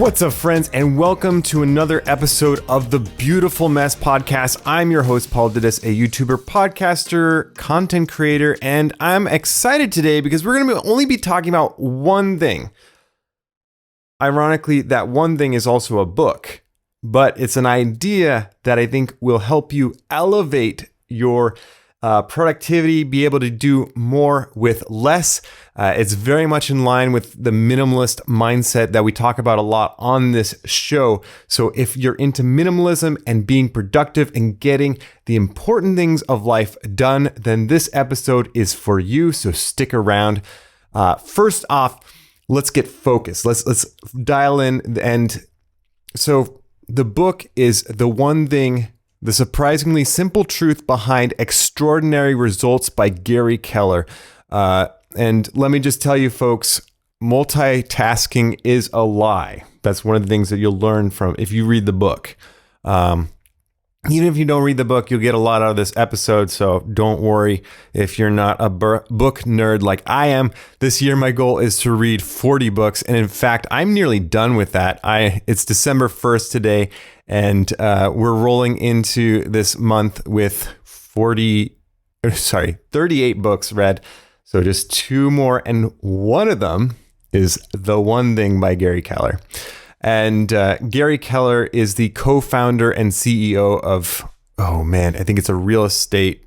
What's up, friends, and welcome to another episode of the Beautiful Mess Podcast. I'm your host, Paul Didis, a YouTuber, podcaster, content creator, and I'm excited today because we're going to only be talking about one thing. Ironically, that one thing is also a book, but it's an idea that I think will help you elevate your productivity, be able to do more with less. It's very much in line with the minimalist mindset that we talk about a lot on this show. So if you're into minimalism and being productive and getting the important things of life done, then this episode is for you. So stick around. First off, let's get focused. Let's dial in. And so the book is The One Thing: The Surprisingly Simple Truth Behind Extraordinary Results by Gary Keller. And let me just tell you, folks, multitasking is a lie. That's one of the things that you'll learn from if you read the book. Even if you don't read the book, you'll get a lot out of this episode. So don't worry if you're not a book nerd like I am. This year, my goal is to read 40 books. And in fact, I'm nearly done with that. It's December 1st today. And we're rolling into this month with 38 books read. So just two more. And one of them is The One Thing by Gary Keller. And Gary Keller is the co-founder and CEO of, I think it's a real estate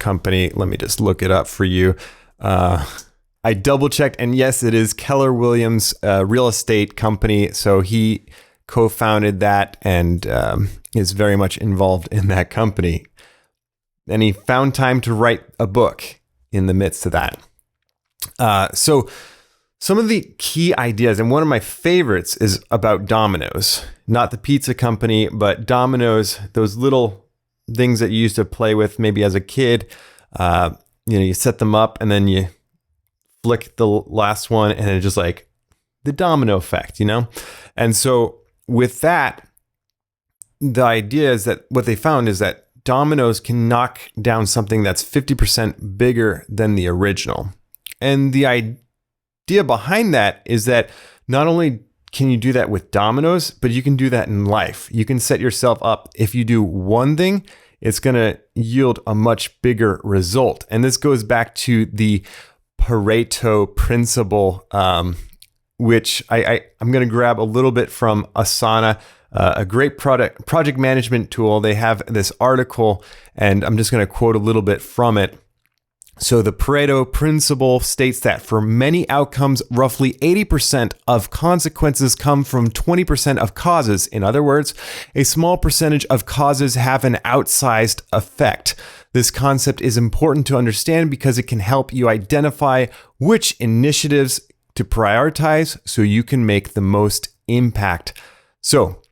company. Let me just look it up for you. I double checked. And yes, it is Keller Williams real estate company. So he co-founded that and is very much involved in that company. And he found time to write a book in the midst of that. So some of the key ideas, and one of my favorites is about Domino's, not the pizza company, but Domino's, those little things that you used to play with maybe as a kid. You set them up and then you flick the last one and it's just like the domino effect, And so with that, the idea is that what they found is that Domino's can knock down something that's 50% bigger than the original. And the idea behind that is that not only can you do that with Domino's, but you can do that in life. You can set yourself up. If you do one thing, it's going to yield a much bigger result. And this goes back to the Pareto principle, which I'm going to grab a little bit from Asana, a great project management tool. They have this article, and I'm just going to quote a little bit from it. So the Pareto principle states that for many outcomes, roughly 80% of consequences come from 20% of causes. In other words, a small percentage of causes have an outsized effect. This concept is important to understand because it can help you identify which initiatives to prioritize so you can make the most impact. So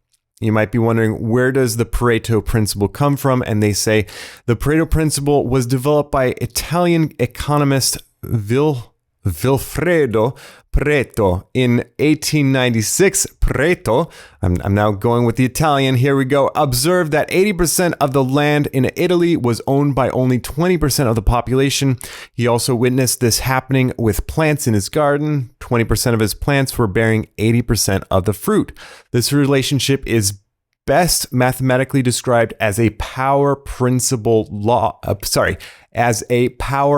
you might be wondering, where does the Pareto principle come from? And they say the Pareto principle was developed by Italian economist Vilfredo Pareto in 1896. Pareto, I'm now going with the Italian, here we go, observed that 80% of the land in Italy was owned by only 20% of the population. He also witnessed this happening with plants in his garden. 20% of his plants were bearing 80% of the fruit. This relationship is best mathematically described as a power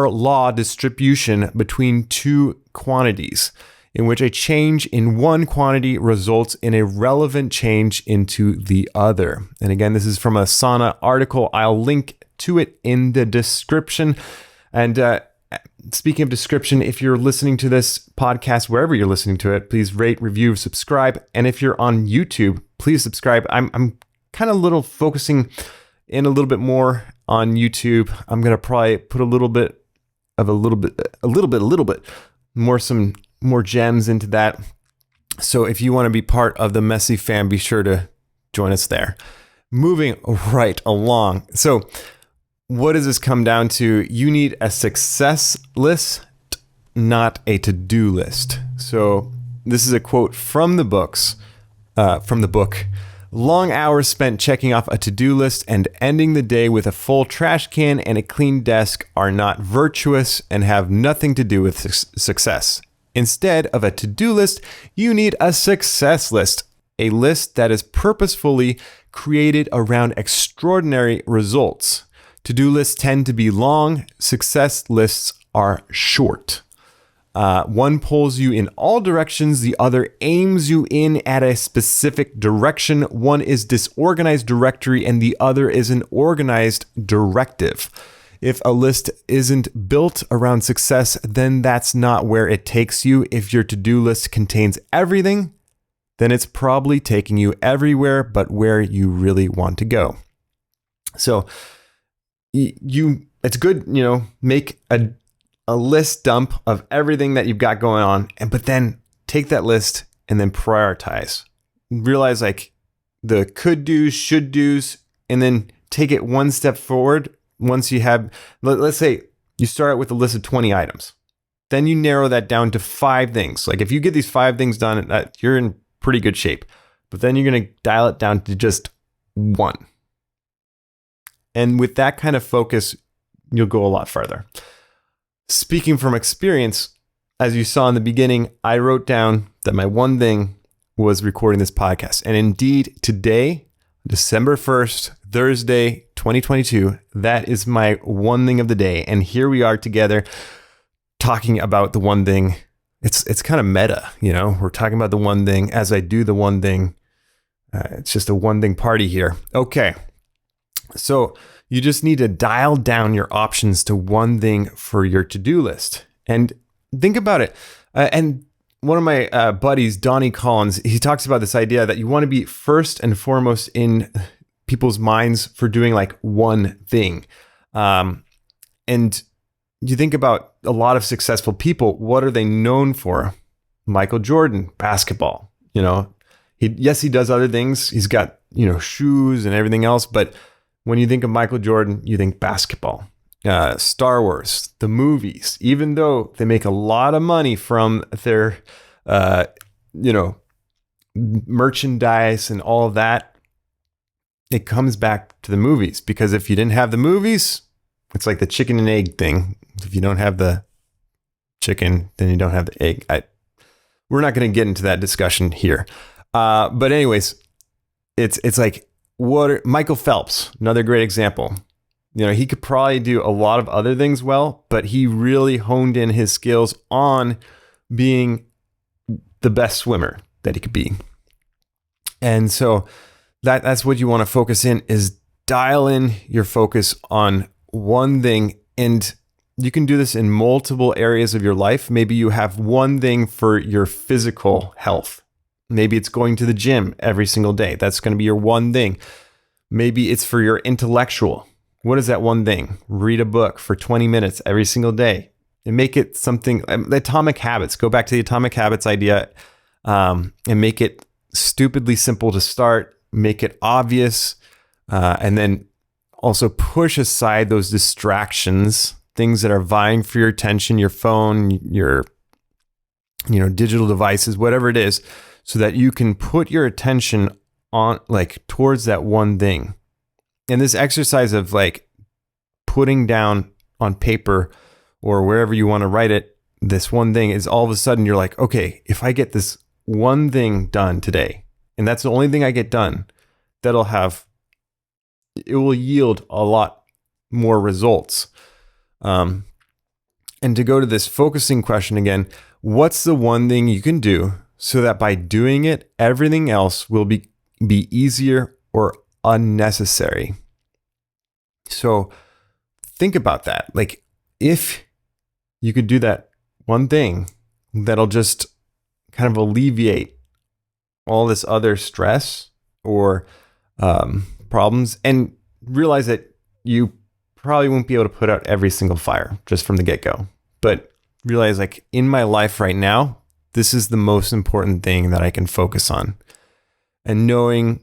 law distribution between two quantities, in which a change in one quantity results in a relevant change into the other. And again, this is from a Asana article. I'll link to it in the description. And speaking of description, if you're listening to this podcast, wherever you're listening to it, please rate, review, subscribe. And if you're on YouTube, please subscribe. I'm kind of focusing in a little bit more on YouTube. I'm going to probably put a little bit more gems into that. So if you want to be part of the Messy fam, be sure to join us there. Moving right along. So what does this come down to? You need a success list, not a to-do list. So this is a quote from the book. Long hours spent checking off a to-do list and ending the day with a full trash can and a clean desk are not virtuous and have nothing to do with success. Instead of a to-do list, you need a success list. a list that is purposefully created around extraordinary results. To-do lists tend to be long. Success lists are short. One pulls you in all directions. The other aims you in at a specific direction. One is disorganized directory and the other is an organized directive. If a list isn't built around success, then that's not where it takes you. If your to-do list contains everything, then it's probably taking you everywhere but where you really want to go. So it's good, make a list dump of everything that you've got going on, but then take that list and then prioritize. Realize like the could do's, should do's, and then take it one step forward. Once you have, let's say you start out with a list of 20 items. Then you narrow that down to 5 things. Like if you get these 5 things done, you're in pretty good shape. But then you're going to dial it down to just 1. And with that kind of focus, you'll go a lot farther. Speaking from experience, as you saw in the beginning, I wrote down that my one thing was recording this podcast. And indeed, today, December 1st, Thursday, 2022, that is my one thing of the day. And here we are together talking about the one thing. It's kind of meta, we're talking about the one thing as I do the one thing. It's just a one thing party here. Okay. So you just need to dial down your options to one thing for your to-do list. And think about it. And one of my buddies, Donnie Collins, he talks about this idea that you want to be first and foremost in people's minds for doing like one thing. And you think about a lot of successful people, what are they known for? Michael Jordan, basketball, he does other things. He's got, shoes and everything else. But when you think of Michael Jordan, you think basketball. Star Wars, the movies, even though they make a lot of money from their, merchandise and all of that, it comes back to the movies. Because if you didn't have the movies, it's like the chicken and egg thing. If you don't have the chicken, then you don't have the egg. We're not going to get into that discussion here. But anyways, it's like Michael Phelps, another great example. He could probably do a lot of other things well, but he really honed in his skills on being the best swimmer that he could be. And so that's what you want to focus in, is dial in your focus on one thing. And you can do this in multiple areas of your life. Maybe you have one thing for your physical health. Maybe it's going to the gym every single day. That's going to be your one thing. Maybe it's for your intellectual. What is that one thing? Read a book for 20 minutes every single day and make it something. The Atomic Habits. Go back to the Atomic Habits idea and make it stupidly simple to start. Make it obvious, and then also push aside those distractions, things that are vying for your attention, your phone, your digital devices, whatever it is, so that you can put your attention on towards that one thing. And this exercise of putting down on paper or wherever you want to write it, this one thing is all of a sudden you're like, okay, if I get this one thing done today, and that's the only thing I get done, it will yield a lot more results. And to go to this focusing question again, what's the one thing you can do so that by doing it, everything else will be easier or unnecessary? So think about that. If you could do that one thing, that'll just kind of alleviate all this other stress or problems, and realize that you probably won't be able to put out every single fire just from the get-go. But realize in my life right now, this is the most important thing that I can focus on. And knowing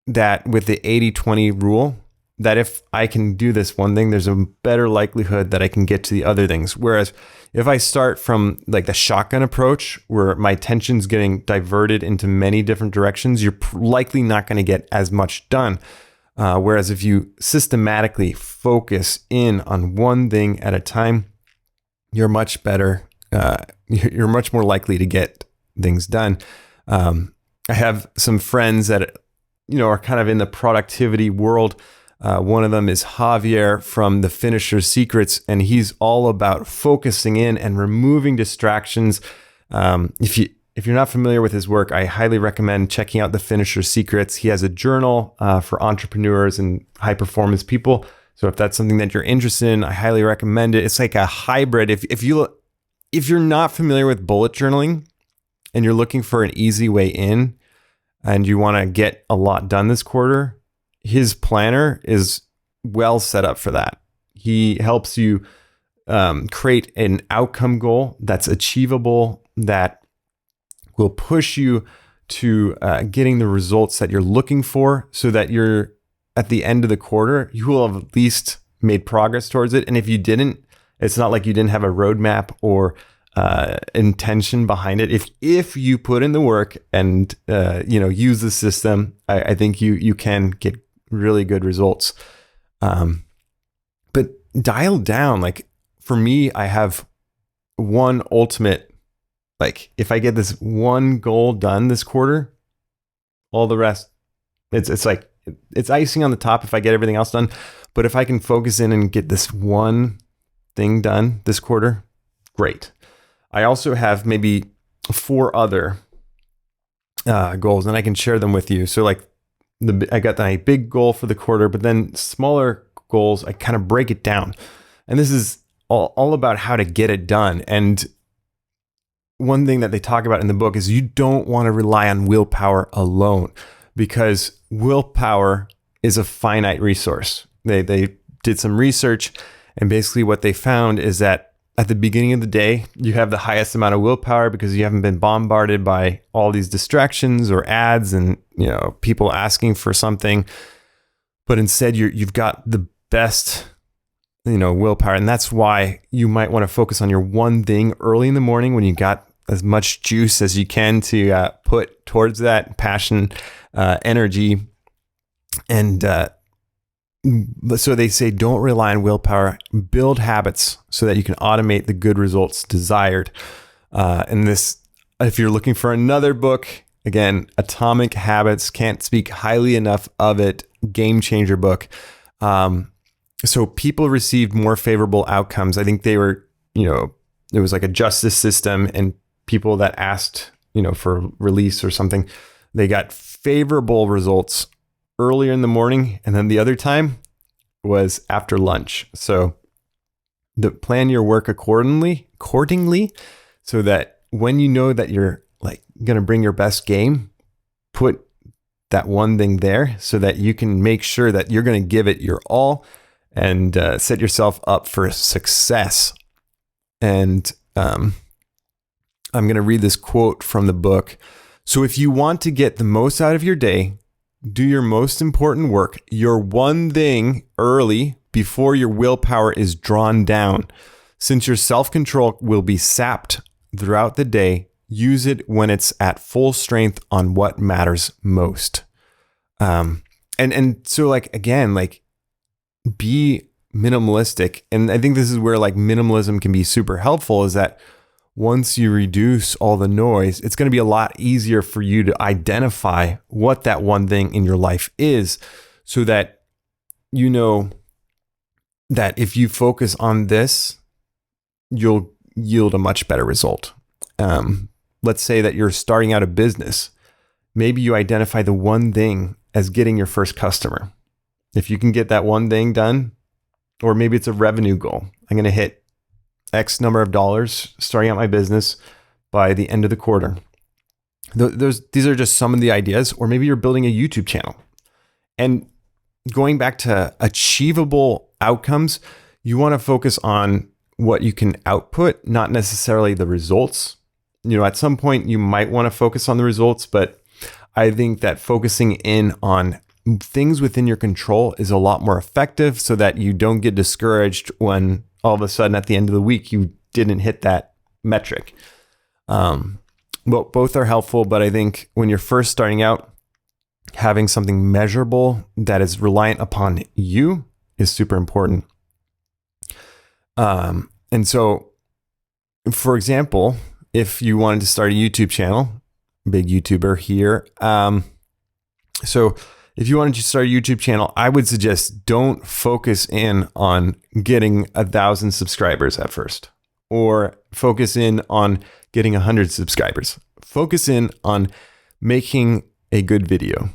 that with the 80-20 rule, that if I can do this one thing, there's a better likelihood that I can get to the other things. Whereas if I start from the shotgun approach, where my attention's getting diverted into many different directions, you're likely not going to get as much done. Whereas if you systematically focus in on one thing at a time, you're much better. You're much more likely to get things done. I have some friends that, are kind of in the productivity world. One of them is Javier from The Finisher's Secrets, and he's all about focusing in and removing distractions. If you're not familiar with his work, I highly recommend checking out The Finisher's Secrets. He has a journal for entrepreneurs and high performance people. So if that's something that you're interested in, I highly recommend it. It's like a hybrid. If you're not familiar with bullet journaling and you're looking for an easy way in and you want to get a lot done this quarter, his planner is well set up for that. He helps you create an outcome goal that's achievable, that will push you to getting the results that you're looking for, so that you're at the end of the quarter, you will have at least made progress towards it. And if you didn't, it's not like you didn't have a roadmap or intention behind it. If you put in the work and use the system, I think you can get really good results. But dial down. Like for me, I have one ultimate. Like if I get this one goal done this quarter, all the rest, it's like it's icing on the top if I get everything else done. But if I can focus in and get this one thing done this quarter, great. I also have maybe 4 other goals, and I can share them with you. So like I got my big goal for the quarter, but then smaller goals, I kind of break it down. And this is all about how to get it done. And one thing that they talk about in the book is you don't want to rely on willpower alone, because willpower is a finite resource. They did some research, and basically what they found is that at the beginning of the day, you have the highest amount of willpower because you haven't been bombarded by all these distractions or ads and people asking for something. But instead, you've got the best willpower, and that's why you might want to focus on your one thing early in the morning when you got as much juice as you can to put towards that passion, energy, and so they say don't rely on willpower. Build habits so that you can automate the good results desired. And this, if you're looking for another book, again, Atomic Habits, can't speak highly enough of it. Game changer book. So people received more favorable outcomes. I think they were, it was like a justice system, and people that asked, for release or something, they got favorable results earlier in the morning, and then the other time was after lunch. So plan your work accordingly, so that when you know that you're like going to bring your best game, put that one thing there so that you can make sure that you're going to give it your all and set yourself up for success. And I'm going to read this quote from the book. So if you want to get the most out of your day, do your most important work, your one thing, early before your willpower is drawn down. Since your self-control will be sapped throughout the day, use it when it's at full strength on what matters most. And so like, again, like be minimalistic. And I think this is where like minimalism can be super helpful, is that once you reduce all the noise, it's going to be a lot easier for you to identify what that one thing in your life is, so that you know that if you focus on this, you'll yield a much better result. Let's say that you're starting out a business. Maybe you identify the one thing as getting your first customer. If you can get that one thing done, or maybe it's a revenue goal. I'm going to hit X number of dollars starting out my business by the end of the quarter. These are just some of the ideas. Or maybe you're building a YouTube channel. And going back to achievable outcomes, you want to focus on what you can output, not necessarily the results. At some point you might want to focus on the results, but I think that focusing in on things within your control is a lot more effective, so that you don't get discouraged when all of a sudden at the end of the week you didn't hit that metric. Well, both are helpful, but I think when you're first starting out, having something measurable that is reliant upon you is super important. And so, for example, if you wanted to start a YouTube channel, big YouTuber here. So if you wanted to start a YouTube channel, I would suggest don't focus in on getting 1,000 subscribers at first, or focus in on getting 100 subscribers. Focus in on making a good video.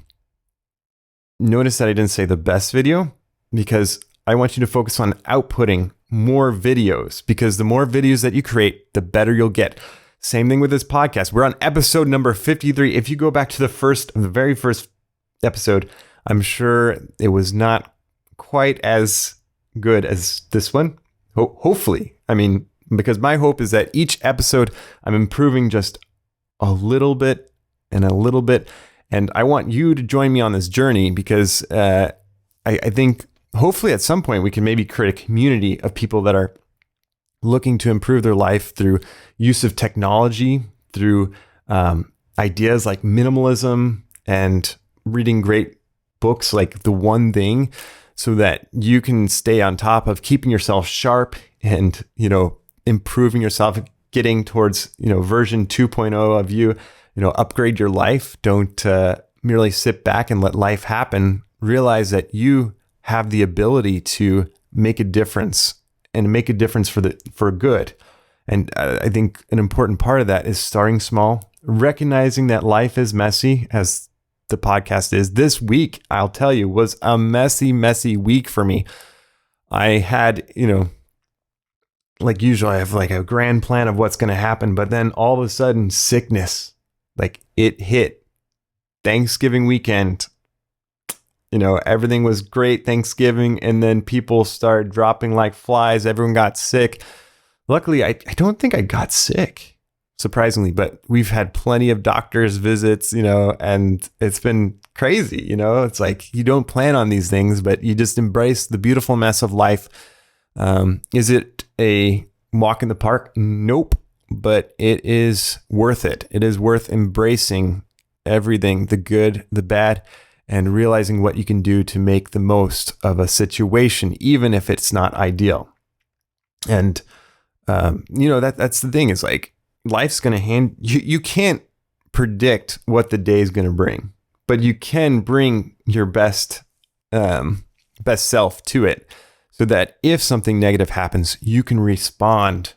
Notice that I didn't say the best video, because I want you to focus on outputting more videos, because the more videos that you create, the better you'll get. Same thing with this podcast. We're on episode number 53. If you go back to the very first episode, I'm sure it was not quite as good as this one. Hopefully. I mean, because my hope is that each episode I'm improving just a little bit and a little bit. And I want you to join me on this journey, because I think hopefully at some point we can maybe create a community of people that are looking to improve their life through use of technology, through ideas like minimalism, and reading great books like The One Thing, so that you can stay on top of keeping yourself sharp and, improving yourself, getting towards, version 2.0 of you, upgrade your life. Don't merely sit back and let life happen. Realize that you have the ability to make a difference, and make a difference for good. And I think an important part of that is starting small, recognizing that life is messy, as the podcast is. This week, I'll tell you, was a messy week for me. I had, like usual, I have like a grand plan of what's going to happen, but then all of a sudden, sickness, like it hit. Thanksgiving weekend, everything was great Thanksgiving, and then people started dropping like flies. Everyone got sick. Luckily, I don't think I got sick, surprisingly, but we've had plenty of doctor's visits, and it's been crazy. It's like you don't plan on these things, but you just embrace the beautiful mess of life. Is it a walk in the park? Nope, but it is worth it. It is worth embracing everything, the good, the bad, and realizing what you can do to make the most of a situation, even if it's not ideal. And, that's the thing, is like, life's going to you can't predict what the day is going to bring, but you can bring your best self to it, so that if something negative happens, you can respond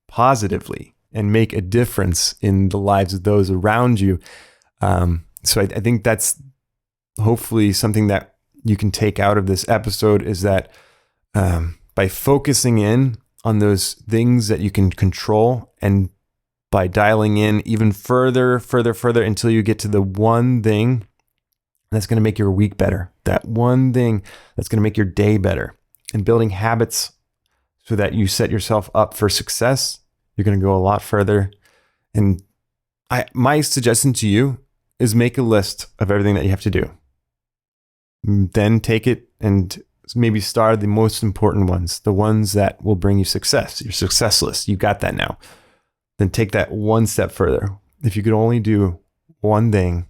positively and make a difference in the lives of those around you. So I think that's hopefully something that you can take out of this episode, is that by focusing in on those things that you can control, and by dialing in even further until you get to the one thing that's going to make your week better, that one thing that's going to make your day better, and building habits so that you set yourself up for success, you're going to go a lot further. And my suggestion to you is make a list of everything that you have to do. Then take it and maybe start the most important ones, the ones that will bring you success, your success list. You got that now. Then take that one step further. If you could only do one thing,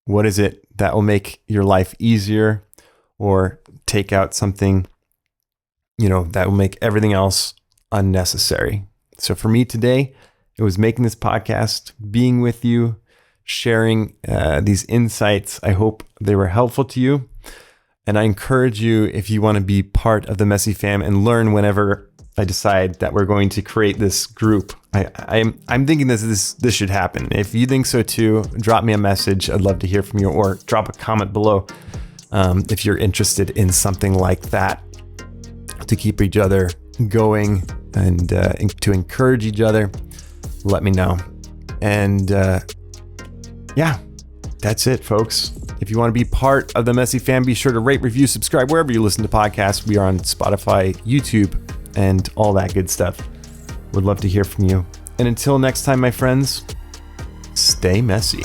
what is it that will make your life easier, or take out something, that will make everything else unnecessary? So for me today, it was making this podcast, being with you, sharing these insights. I hope they were helpful to you. And I encourage you, if you want to be part of the Messy Fam and learn whenever I decide that we're going to create this group, I'm thinking this should happen. If you think so too, drop me a message. I'd love to hear from you, or drop a comment below if you're interested in something like that, to keep each other going and to encourage each other. Let me know. And yeah, that's it, folks. If you want to be part of the Messy Fam, be sure to rate, review, subscribe wherever you listen to podcasts. We are on Spotify, YouTube, and all that good stuff. Would love to hear from you. And until next time, my friends, stay messy.